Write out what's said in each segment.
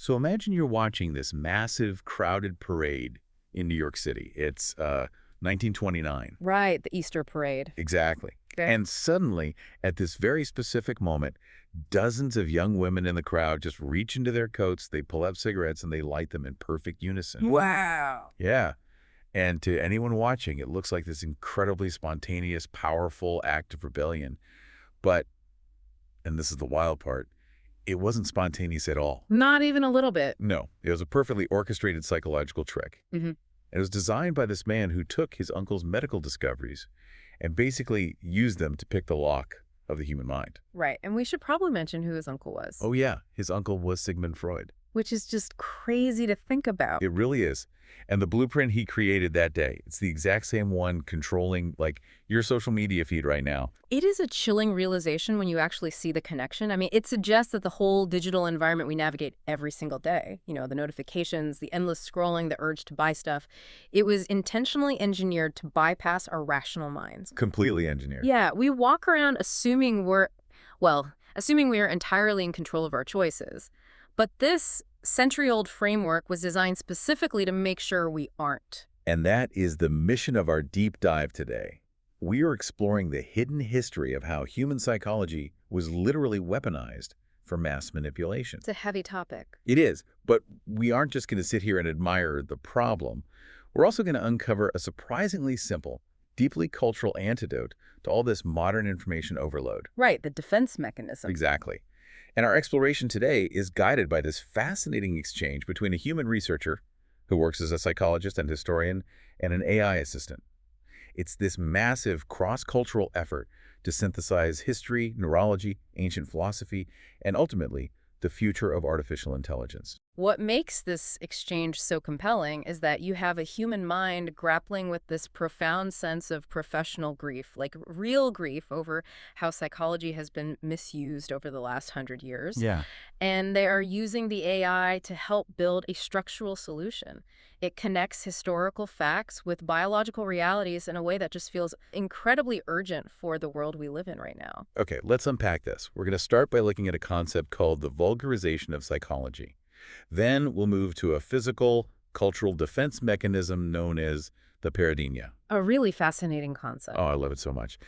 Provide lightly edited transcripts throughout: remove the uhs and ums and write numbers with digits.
So imagine you're watching this massive, crowded parade in New York City. It's 1929. Right, the Easter parade. Exactly. Okay. And suddenly, at this very specific moment, dozens of young women in the crowd just reach into their coats, they pull out cigarettes, and they light them in perfect unison. Wow. Yeah. And to anyone watching, it looks like this incredibly spontaneous, powerful act of rebellion. But, and this is the wild part, it wasn't spontaneous at all. Not even a little bit. No, it was a perfectly orchestrated psychological trick. Mm-hmm. It was designed by this man who took his uncle's medical discoveries and basically used them to pick the lock of the human mind. Right, and we should probably mention who his uncle was. Oh yeah, his uncle was Sigmund Freud. Which is just crazy to think about. It really is. And the blueprint he created that day, it's the exact same one controlling, like, your social media feed right now. It is a chilling realization when you actually see the connection. I mean, it suggests that the whole digital environment we navigate every single day, the notifications, the endless scrolling, the urge to buy stuff, it was intentionally engineered to bypass our rational minds. Completely engineered. Yeah, we walk around assuming we are entirely in control of our choices. But this century-old framework was designed specifically to make sure we aren't. And that is the mission of our deep dive today. We are exploring the hidden history of how human psychology was literally weaponized for mass manipulation. It's a heavy topic. It is, but we aren't just going to sit here and admire the problem. We're also going to uncover a surprisingly simple, deeply cultural antidote to all this modern information overload. Right, the defense mechanism. Exactly. And our exploration today is guided by this fascinating exchange between a human researcher who works as a psychologist and historian and an AI assistant. It's this massive cross-cultural effort to synthesize history, neurology, ancient philosophy, and ultimately, the future of artificial intelligence. What makes this exchange so compelling is that you have a human mind grappling with this profound sense of professional grief, like real grief over how psychology has been misused over the last 100 years. Yeah. And they are using the AI to help build a structural solution. It connects historical facts with biological realities in a way that just feels incredibly urgent for the world we live in right now. Okay, let's unpack this. We're going to start by looking at a concept called the vulgarization of psychology. Then we'll move to a physical, cultural defense mechanism known as the Paradinha. A really fascinating concept. Oh, I love it so much.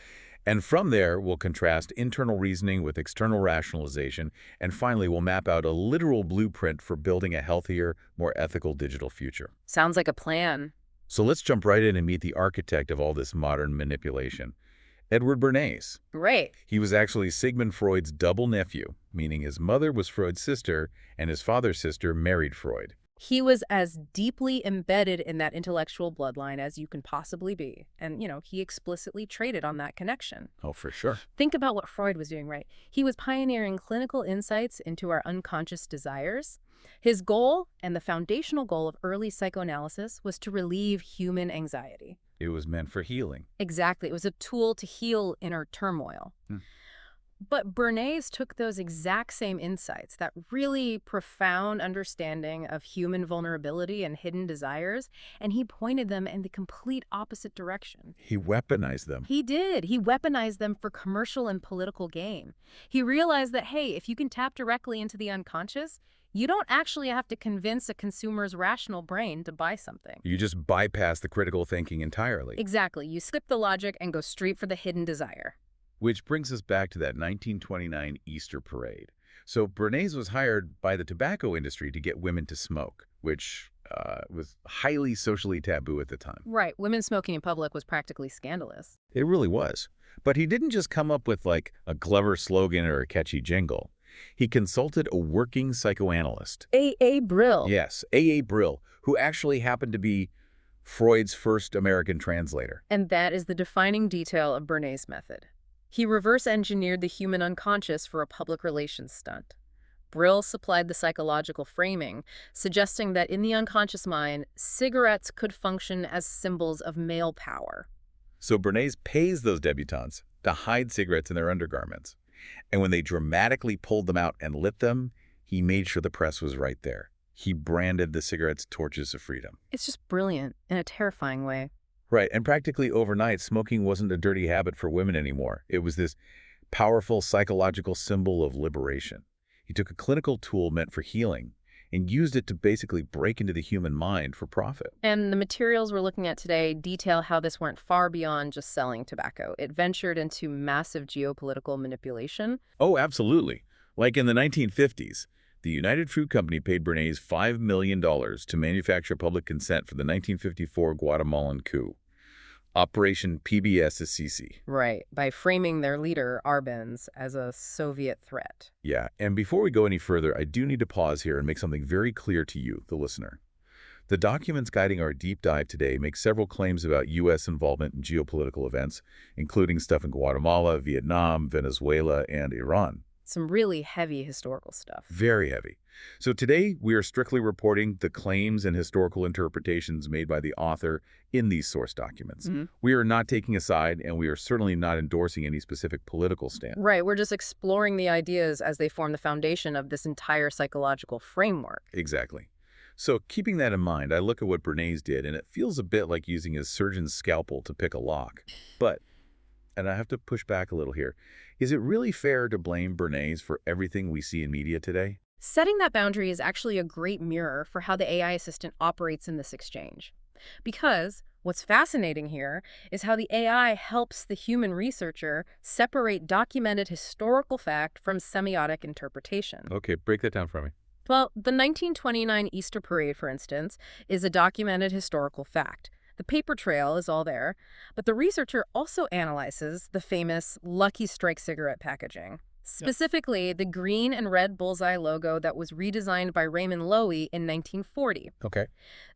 And from there, we'll contrast internal reasoning with external rationalization, and finally, we'll map out a literal blueprint for building a healthier, more ethical digital future. Sounds like a plan. So let's jump right in and meet the architect of all this modern manipulation, Edward Bernays. Right. He was actually Sigmund Freud's double nephew, meaning his mother was Freud's sister, and his father's sister married Freud. He was as deeply embedded in that intellectual bloodline as you can possibly be. And, he explicitly traded on that connection. Oh, for sure. Think about what Freud was doing, right? He was pioneering clinical insights into our unconscious desires. His goal, and the foundational goal of early psychoanalysis, was to relieve human anxiety. It was meant for healing. Exactly. It was a tool to heal inner turmoil. But Bernays took those exact same insights, that really profound understanding of human vulnerability and hidden desires, and he pointed them in the complete opposite direction. He weaponized them. He did. He weaponized them for commercial and political gain. He realized that, hey, if you can tap directly into the unconscious, you don't actually have to convince a consumer's rational brain to buy something. You just bypass the critical thinking entirely. Exactly. You skip the logic and go straight for the hidden desire. Which brings us back to that 1929 Easter parade. So Bernays was hired by the tobacco industry to get women to smoke, which was highly socially taboo at the time. Right. Women smoking in public was practically scandalous. It really was. But he didn't just come up with like a clever slogan or a catchy jingle. He consulted a working psychoanalyst. A.A. Brill. Yes, A.A. Brill, who actually happened to be Freud's first American translator. And that is the defining detail of Bernays' method. He reverse-engineered the human unconscious for a public relations stunt. Brill supplied the psychological framing, suggesting that in the unconscious mind, cigarettes could function as symbols of male power. So Bernays pays those debutantes to hide cigarettes in their undergarments. And when they dramatically pulled them out and lit them, he made sure the press was right there. He branded the cigarettes torches of freedom. It's just brilliant in a terrifying way. Right, and practically overnight, smoking wasn't a dirty habit for women anymore. It was this powerful psychological symbol of liberation. He took a clinical tool meant for healing and used it to basically break into the human mind for profit. And the materials we're looking at today detail how this went far beyond just selling tobacco. It ventured into massive geopolitical manipulation. Oh, absolutely. Like in the 1950s, the United Fruit Company paid Bernays $5 million to manufacture public consent for the 1954 Guatemalan coup. Operation PBS-CC. Right, by framing their leader, Arbenz, as a Soviet threat. Yeah, and before we go any further, I do need to pause here and make something very clear to you, the listener. The documents guiding our deep dive today make several claims about U.S. involvement in geopolitical events, including stuff in Guatemala, Vietnam, Venezuela, and Iran. Some really heavy historical stuff. Very heavy. So today, we are strictly reporting the claims and historical interpretations made by the author in these source documents. We are not taking a side, and we are certainly not endorsing any specific political stand. Right, we're just exploring the ideas as they form the foundation of this entire psychological framework. Exactly. So keeping that in mind, I look at what Bernays did, and it feels a bit like using his surgeon's scalpel to pick a lock. But, and I have to push back a little here, is it really fair to blame Bernays for everything we see in media today? Setting that boundary is actually a great mirror for how the AI assistant operates in this exchange. Because what's fascinating here is how the AI helps the human researcher separate documented historical fact from semiotic interpretation. Okay, break that down for me. Well, the 1929 Easter Parade, for instance, is a documented historical fact. The paper trail is all there, but the researcher also analyzes the famous Lucky Strike cigarette packaging. Specifically, the green and red bullseye logo that was redesigned by Raymond Loewy in 1940. Okay.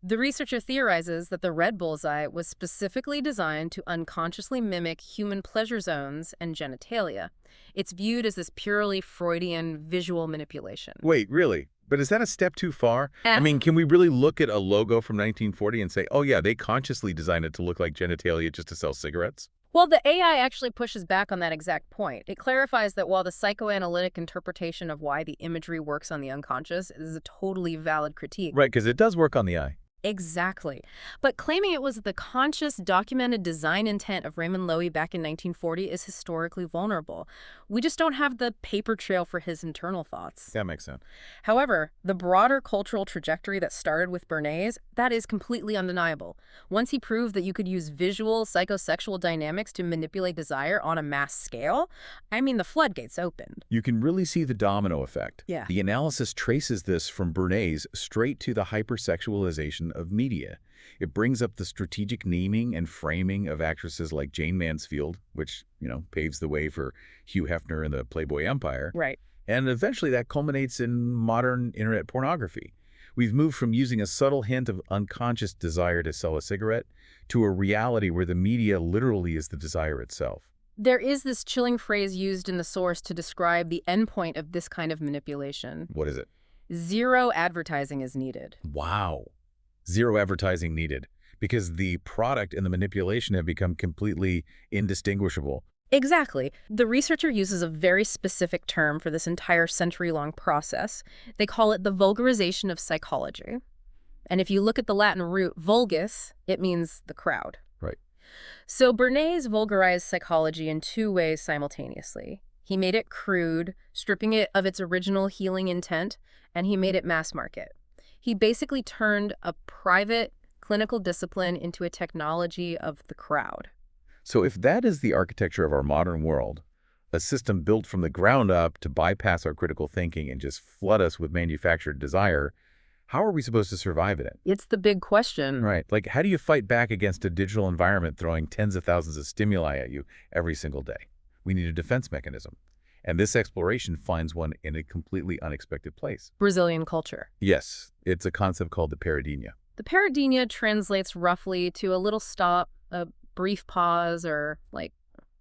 The researcher theorizes that the red bullseye was specifically designed to unconsciously mimic human pleasure zones and genitalia. It's viewed as this purely Freudian visual manipulation. Wait, really? But is that a step too far? I mean, can we really look at a logo from 1940 and say, oh yeah, they consciously designed it to look like genitalia just to sell cigarettes? Well, the AI actually pushes back on that exact point. It clarifies that while the psychoanalytic interpretation of why the imagery works on the unconscious is a totally valid critique. Right, because it does work on the eye. Exactly. But claiming it was the conscious, documented design intent of Raymond Loewy back in 1940 is historically vulnerable. We just don't have the paper trail for his internal thoughts. That makes sense. However, the broader cultural trajectory that started with Bernays, that is completely undeniable. Once he proved that you could use visual, psychosexual dynamics to manipulate desire on a mass scale, I mean, the floodgates opened. You can really see the domino effect. Yeah. The analysis traces this from Bernays straight to the hypersexualization of media. It brings up the strategic naming and framing of actresses like Jane Mansfield, which, paves the way for Hugh Hefner and the Playboy Empire. Right. And eventually that culminates in modern internet pornography. We've moved from using a subtle hint of unconscious desire to sell a cigarette to a reality where the media literally is the desire itself. There is this chilling phrase used in the source to describe the endpoint of this kind of manipulation. What is it? Zero advertising is needed. Wow. Zero advertising needed, because the product and the manipulation have become completely indistinguishable. Exactly. The researcher uses a very specific term for this entire century-long process. They call it the vulgarization of psychology. And if you look at the Latin root vulgus, it means the crowd. Right. So Bernays vulgarized psychology in two ways simultaneously. He made it crude, stripping it of its original healing intent, and he made it mass market. He basically turned a private clinical discipline into a technology of the crowd. So if that is the architecture of our modern world, a system built from the ground up to bypass our critical thinking and just flood us with manufactured desire, how are we supposed to survive in it? It's the big question. Right. Like, how do you fight back against a digital environment throwing tens of thousands of stimuli at you every single day? We need a defense mechanism. And this exploration finds one in a completely unexpected place. Brazilian culture. Yes, it's a concept called the Paradinha. The Paradinha translates roughly to a little stop, a brief pause, or like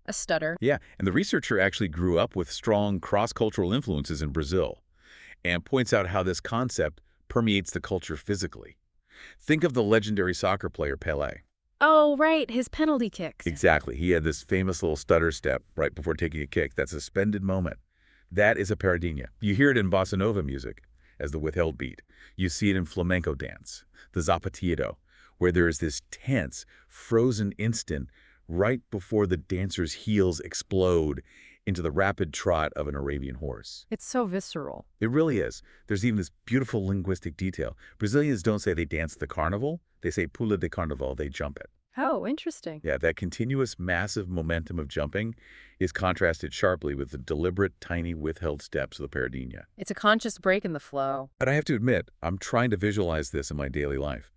a stutter. Yeah, and the researcher actually grew up with strong cross-cultural influences in Brazil and points out how this concept permeates the culture physically. Think of the legendary soccer player Pelé. Oh, right, his penalty kicks. Exactly. He had this famous little stutter step right before taking a kick, that suspended moment. That is a paradinha. You hear it in bossa nova music as the withheld beat. You see it in flamenco dance, the zapateado, where there is this tense, frozen instant right before the dancer's heels explode. into the rapid trot of an Arabian horse. It's so visceral. It really is. There's even this beautiful linguistic detail. Brazilians don't say they dance the carnival. They say pula de carnaval. They jump it. Oh, interesting. Yeah, that continuous massive momentum of jumping is contrasted sharply with the deliberate, tiny, withheld steps of the Paradinha. It's a conscious break in the flow. But I have to admit, I'm trying to visualize this in my daily life.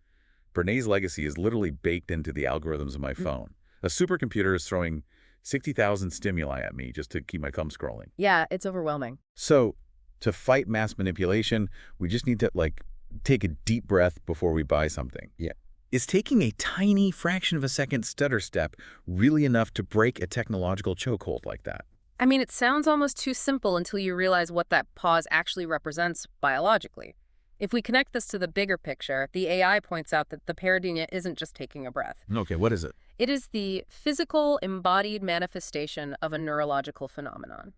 Bernays' legacy is literally baked into the algorithms of my phone. A supercomputer is throwing 60,000 stimuli at me just to keep my thumb scrolling. Yeah, it's overwhelming. So, to fight mass manipulation, we just need to, take a deep breath before we buy something. Yeah. Is taking a tiny fraction of a second stutter step really enough to break a technological chokehold like that? I mean, it sounds almost too simple until you realize what that pause actually represents biologically. If we connect this to the bigger picture, the AI points out that the paradinha isn't just taking a breath. Okay, what is it? It is the physical, embodied manifestation of a neurological phenomenon.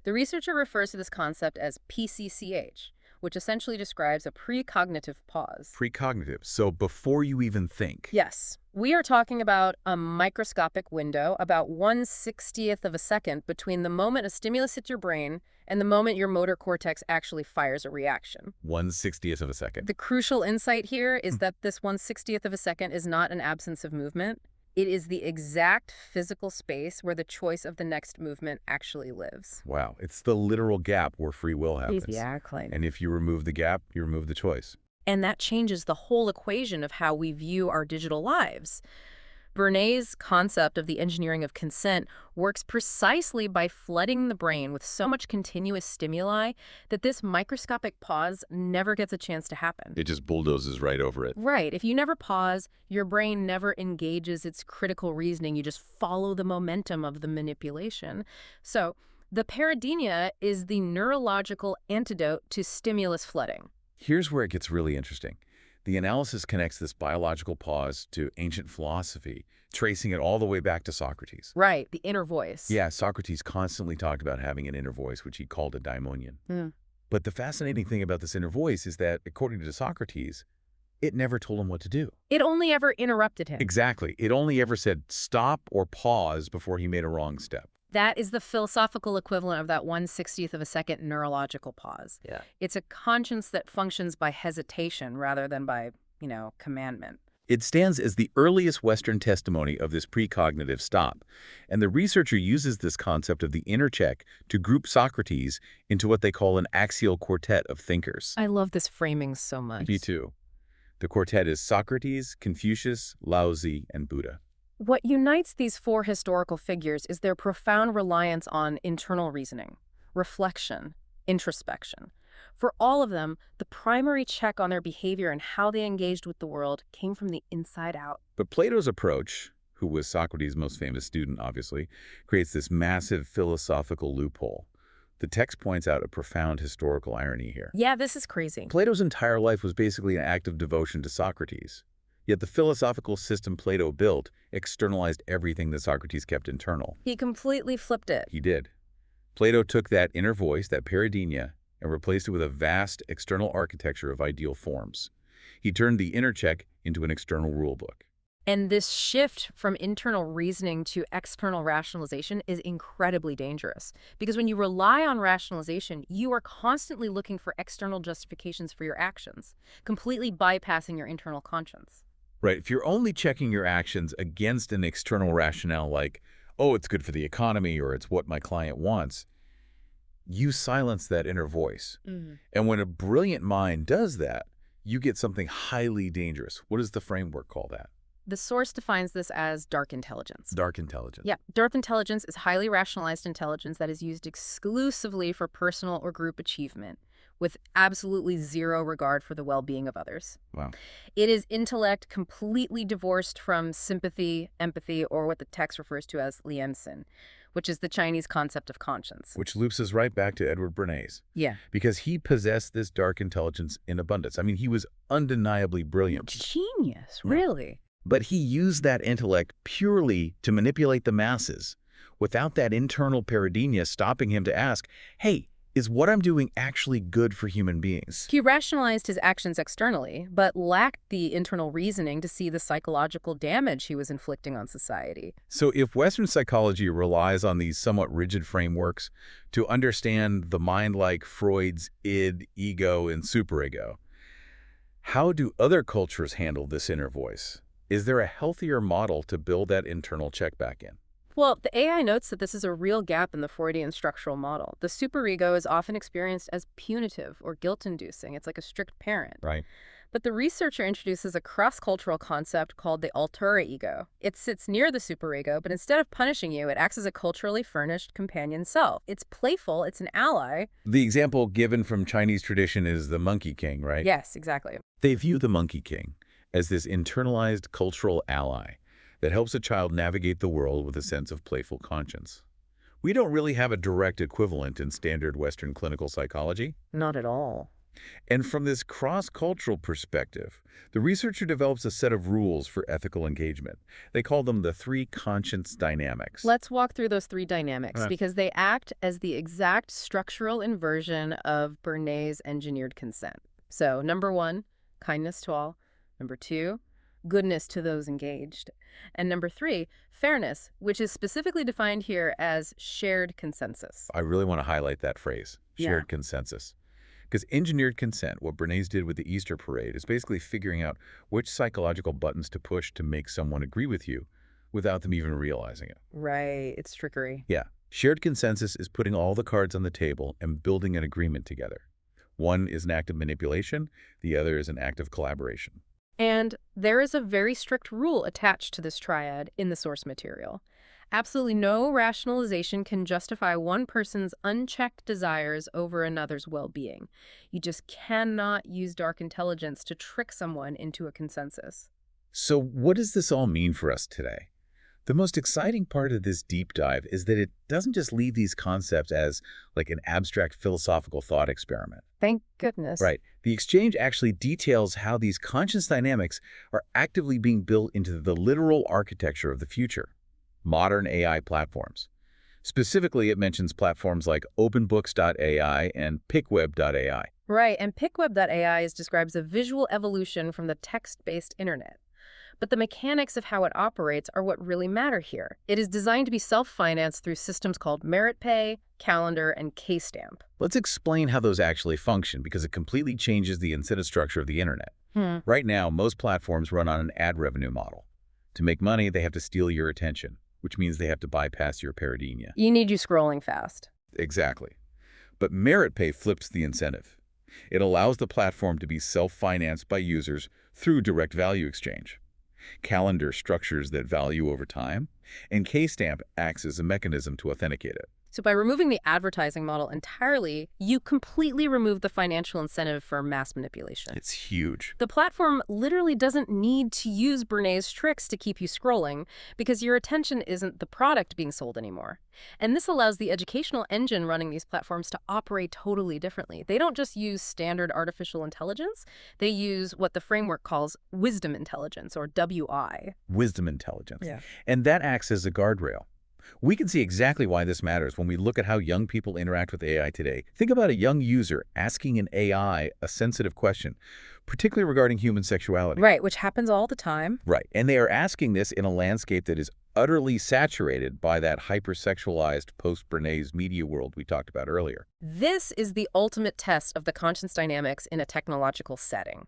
The researcher refers to this concept as PCCH, which essentially describes a precognitive pause. Precognitive, so before you even think. Yes. We are talking about a microscopic window, about 1/60th of a second between the moment a stimulus hits your brain and the moment your motor cortex actually fires a reaction. 1/60th of a second. The crucial insight here is that this 1/60th of a second is not an absence of movement. It is the exact physical space where the choice of the next movement actually lives. Wow, it's the literal gap where free will happens. Exactly. And if you remove the gap, you remove the choice. And that changes the whole equation of how we view our digital lives. Bernays' concept of the engineering of consent works precisely by flooding the brain with so much continuous stimuli that this microscopic pause never gets a chance to happen. It just bulldozes right over it. Right. If you never pause, your brain never engages its critical reasoning. You just follow the momentum of the manipulation. So the paradinha is the neurological antidote to stimulus flooding. Here's where it gets really interesting. The analysis connects this biological pause to ancient philosophy, tracing it all the way back to Socrates. Right, the inner voice. Yeah, Socrates constantly talked about having an inner voice, which he called a daimonion. But the fascinating thing about this inner voice is that, according to Socrates, it never told him what to do. It only ever interrupted him. Exactly. It only ever said stop or pause before he made a wrong step. That is the philosophical equivalent of that 1/60th of a second neurological pause. Yeah. It's a conscience that functions by hesitation rather than by, commandment. It stands as the earliest Western testimony of this precognitive stop, and the researcher uses this concept of the inner check to group Socrates into what they call an axial quartet of thinkers. I love this framing so much. Me too. The quartet is Socrates, Confucius, Lao Tzu, and Buddha. What unites these four historical figures is their profound reliance on internal reasoning, reflection, introspection. For all of them, the primary check on their behavior and how they engaged with the world came from the inside out. But Plato's approach, who was Socrates' most famous student, obviously, creates this massive philosophical loophole. The text points out a profound historical irony here. Yeah, this is crazy. Plato's entire life was basically an act of devotion to Socrates. Yet the philosophical system Plato built externalized everything that Socrates kept internal. He completely flipped it. He did. Plato took that inner voice, that paradinha, and replaced it with a vast external architecture of ideal forms. He turned the inner check into an external rulebook. And this shift from internal reasoning to external rationalization is incredibly dangerous. Because when you rely on rationalization, you are constantly looking for external justifications for your actions, completely bypassing your internal conscience. Right. If you're only checking your actions against an external rationale like, oh, it's good for the economy or it's what my client wants, you silence that inner voice. And when a brilliant mind does that, you get something highly dangerous. What does the framework call that? The source defines this as dark intelligence. Dark intelligence. Yeah, dark intelligence is highly rationalized intelligence that is used exclusively for personal or group achievement, with absolutely zero regard for the well-being of others. Wow. It is intellect completely divorced from sympathy, empathy, or what the text refers to as liansin, which is the Chinese concept of conscience. Which loops us right back to Edward Bernays. Yeah. Because he possessed this dark intelligence in abundance. I mean, he was undeniably brilliant. Genius, Yeah. really. But he used that intellect purely to manipulate the masses, without that internal paradinha stopping him to ask, hey, Is what I'm doing actually good for human beings? He rationalized his actions externally, but lacked the internal reasoning to see the psychological damage he was inflicting on society. So if Western psychology relies on these somewhat rigid frameworks to understand the mind like Freud's id, ego, and superego, how do other cultures handle this inner voice? Is there a healthier model to build that internal check back in? Well, the AI notes that this is a real gap in the Freudian structural model. The superego is often experienced as punitive or guilt-inducing. It's like a strict parent. Right. But the researcher introduces a cross-cultural concept called the alter ego. It sits near the superego, but instead of punishing you, it acts as a culturally furnished companion self. It's playful, it's an ally. The example given from Chinese tradition is the Monkey King, right? Yes, exactly. They view the Monkey King as this internalized cultural ally that helps a child navigate the world with a sense of playful conscience. We don't really have a direct equivalent in standard Western clinical psychology. Not at all. And from this cross-cultural perspective, the researcher develops a set of rules for ethical engagement. They call them the three conscience dynamics. Let's walk through those three dynamics Right. because they act as the exact structural inversion of Bernays' engineered consent. So, number one, kindness to all. Number two, goodness to those engaged. And number three, fairness, which is specifically defined here as shared consensus. I really want to highlight that phrase, Yeah. shared consensus. Because engineered consent, what Bernays did with the Easter parade, is basically figuring out which psychological buttons to push to make someone agree with you without them even realizing it. Right, it's trickery. Yeah. Shared consensus is putting all the cards on the table and building an agreement together. One is an act of manipulation, the other is an act of collaboration. And there is a very strict rule attached to this triad in the source material. Absolutely no rationalization can justify one person's unchecked desires over another's well-being. You just cannot use dark intelligence to trick someone into a consensus. So what does this all mean for us today? The most exciting part of this deep dive is that it doesn't just leave these concepts as like an abstract philosophical thought experiment. Thank goodness. Right. The exchange actually details how these conscious dynamics are actively being built into the literal architecture of the future, modern AI platforms. Specifically, it mentions platforms like openbooks.ai and pickweb.ai. Right, and pickweb.ai describes a visual evolution from the text-based internet. But the mechanics of how it operates are what really matter here. It is designed to be self-financed through systems called Merit Pay, Calendar, and K-Stamp. Let's explain how those actually function because it completely changes the incentive structure of the internet. Right now, most platforms run on an ad revenue model. To make money, they have to steal your attention, which means they have to bypass your Paradinha. You need you scrolling fast. Exactly. But Merit Pay flips the incentive. It allows the platform to be self-financed by users through direct value exchange. Calendar structures that value over time, and K-Stamp acts as a mechanism to authenticate it. So by removing the advertising model entirely, you completely remove the financial incentive for mass manipulation. It's huge. The platform literally doesn't need to use Bernays' tricks to keep you scrolling because your attention isn't the product being sold anymore. And this allows the educational engine running these platforms to operate totally differently. They don't just use standard artificial intelligence. They use what the framework calls wisdom intelligence, or WI. Wisdom intelligence. Yeah. And that acts as a guardrail. We can see exactly why this matters when we look at how young people interact with AI today. Think about a young user asking an AI a sensitive question, particularly regarding human sexuality. Right, which happens all the time. Right. And they are asking this in a landscape that is utterly saturated by that hypersexualized post-Bernays media world we talked about earlier. This is the ultimate test of the conscience dynamics in a technological setting.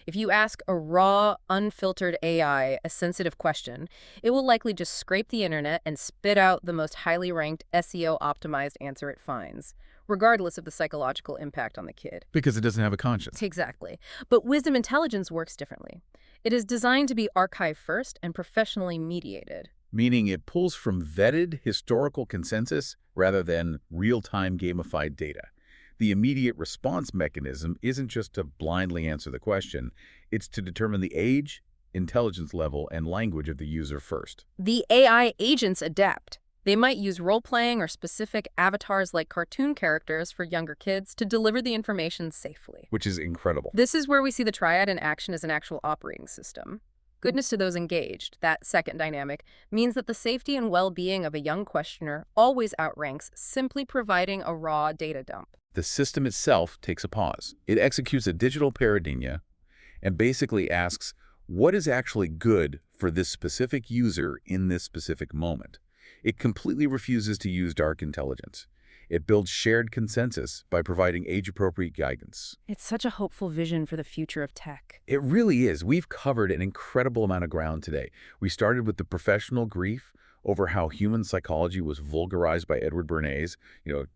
If you ask a raw, unfiltered AI a sensitive question, it will likely just scrape the internet and spit out the most highly ranked SEO-optimized answer it finds, regardless of the psychological impact on the kid. Because it doesn't have a conscience. Exactly. But wisdom intelligence works differently. It is designed to be archive first and professionally mediated. Meaning it pulls from vetted historical consensus rather than real-time gamified data. The immediate response mechanism isn't just to blindly answer the question, it's to determine the age, intelligence level, and language of the user first. The AI agents adapt. They might use role-playing or specific avatars like cartoon characters for younger kids to deliver the information safely. Which is incredible. This is where we see the triad in action as an actual operating system. Goodness to those engaged, that second dynamic, means that the safety and well-being of a young questioner always outranks simply providing a raw data dump. The system itself takes a pause. It executes a digital Paradinha and basically asks, what is actually good for this specific user in this specific moment? It completely refuses to use dark intelligence. It builds shared consensus by providing age-appropriate guidance. It's such a hopeful vision for the future of tech. It really is. We've covered an incredible amount of ground today. We started with the professional grief over how human psychology was vulgarized by Edward Bernays,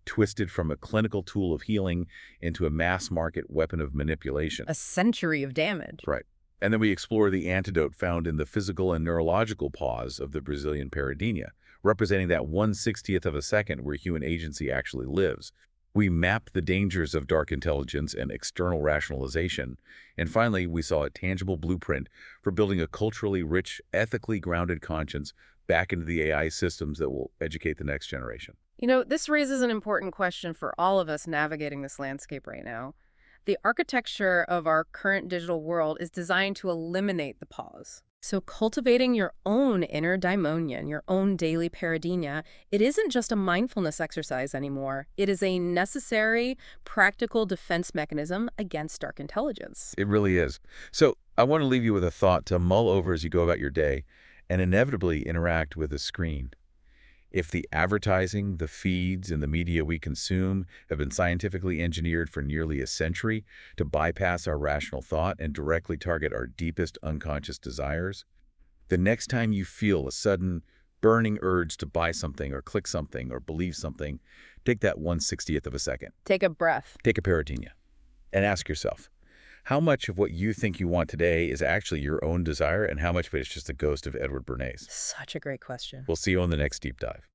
twisted from a clinical tool of healing into a mass-market weapon of manipulation. A century of damage. Right. And then we explore the antidote found in the physical and neurological pause of the Brazilian Paradinha, representing that 1/60th of a second where human agency actually lives. We map the dangers of dark intelligence and external rationalization. And finally, we saw a tangible blueprint for building a culturally rich, ethically grounded conscience back into the AI systems that will educate the next generation. This raises an important question for all of us navigating this landscape right now. The architecture of our current digital world is designed to eliminate the pause. So cultivating your own inner daimonion, your own daily paradinha, it isn't just a mindfulness exercise anymore. It is a necessary, practical defense mechanism against dark intelligence. It really is. So I want to leave you with a thought to mull over as you go about your day and inevitably interact with a screen. If the advertising, the feeds, and the media we consume have been scientifically engineered for nearly a century to bypass our rational thought and directly target our deepest unconscious desires, the next time you feel a sudden, burning urge to buy something or click something or believe something, take that 1/60th of a second. Take a breath. Take a Paradinha and ask yourself, how much of what you think you want today is actually your own desire and how much of it is just the ghost of Edward Bernays? Such a great question. We'll see you on the next Deep Dive.